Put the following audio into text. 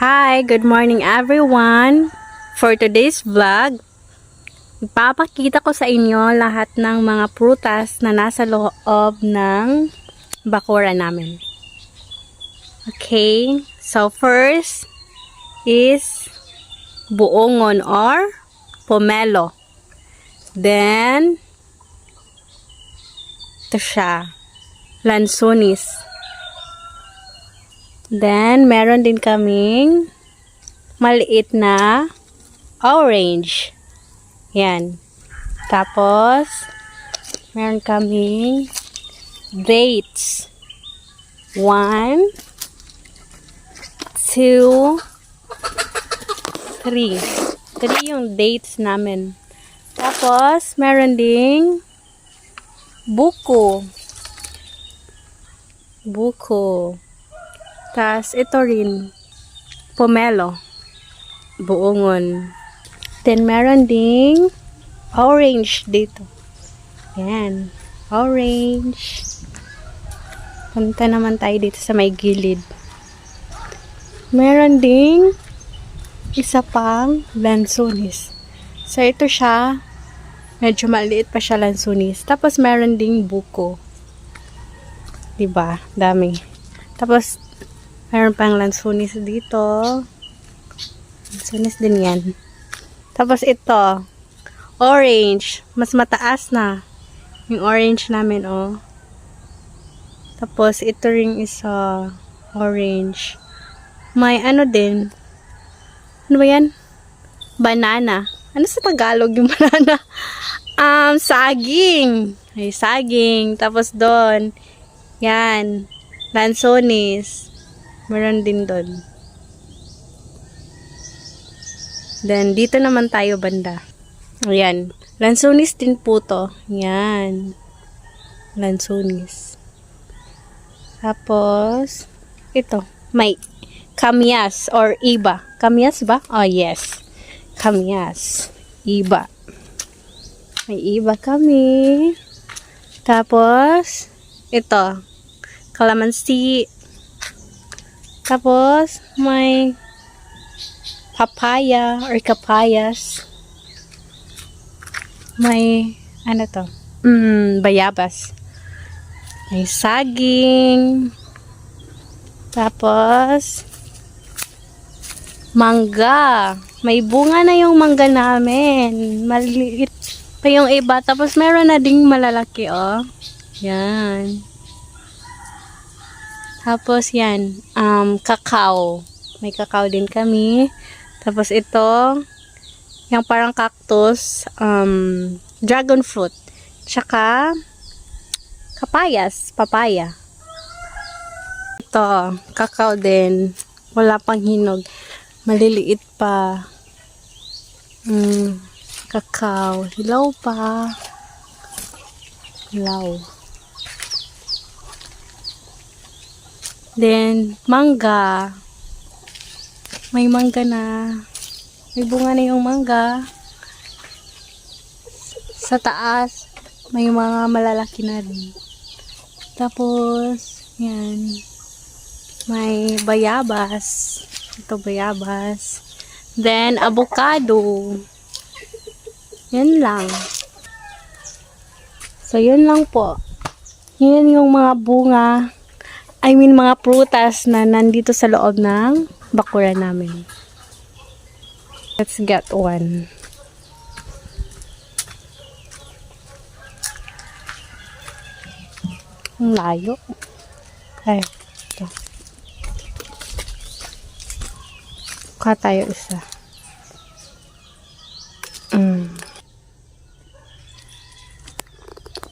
Hi, good morning everyone. For today's vlog, ipapakita ko sa inyo lahat ng mga prutas na nasa loob ng bakura namin. Okay, so first is buongon or pomelo. Then, ito siya, lansunis. Then, meron din kaming maliit na orange. Yan. Tapos, meron kaming dates. 1, 2, 3. 3 yung dates namin. Tapos, meron ding buko. Buko. Tapos, ito rin, pomelo, buongon. Then, meron ding orange dito. Yan, orange. Punta naman tayo dito sa may gilid. Meron ding isa pang lansunis. So, ito siya. Medyo maliit pa siya lansunis. Tapos, meron ding buko. Diba? Dami. Tapos, meron pang lansunis dito. Lansunis din yan. Tapos ito, orange. Mas mataas na. Yung orange namin, oh. Tapos ito ring isa, orange. May ano din. Ano ba yan? Banana. Ano sa Tagalog yung banana? Saging. May saging. Tapos doon, yan, lansunis. Meron din doon. Then, dito naman tayo banda. Ayan. Lansunis din po to. Ayan. Lansunis. Tapos, ito. May kamyas or iba. Kamyas ba? Oh, yes. Kamyas. Iba. May iba kami. Tapos, ito. Kalamansi. Tapos, may papaya or kapayas. May, ano to? Bayabas. May saging. Tapos, mangga. May bunga na yung mangga namin. Maliit pa yung iba. Tapos, meron na ding malalaki, oh. Yan. Tapos yan, kakao. May kakao din kami. Tapos ito, yung parang cactus, dragon fruit. Tsaka, kapayas, papaya. Ito, kakao din. Wala pang hinog. Maliliit pa. Kakao. Hilaw pa. Hilaw. Then, mangga. May mangga na. May bunga na yung mangga. Sa taas, may mga malalaki na rin. Tapos, yan. May bayabas. Ito bayabas. Then, avocado. Yan lang. So, yun lang po. Yan yung mga bunga. Mga prutas na nandito sa loob ng bakura namin. Let's get one. Ang layo. Ay, ito. Kuha tayo isa.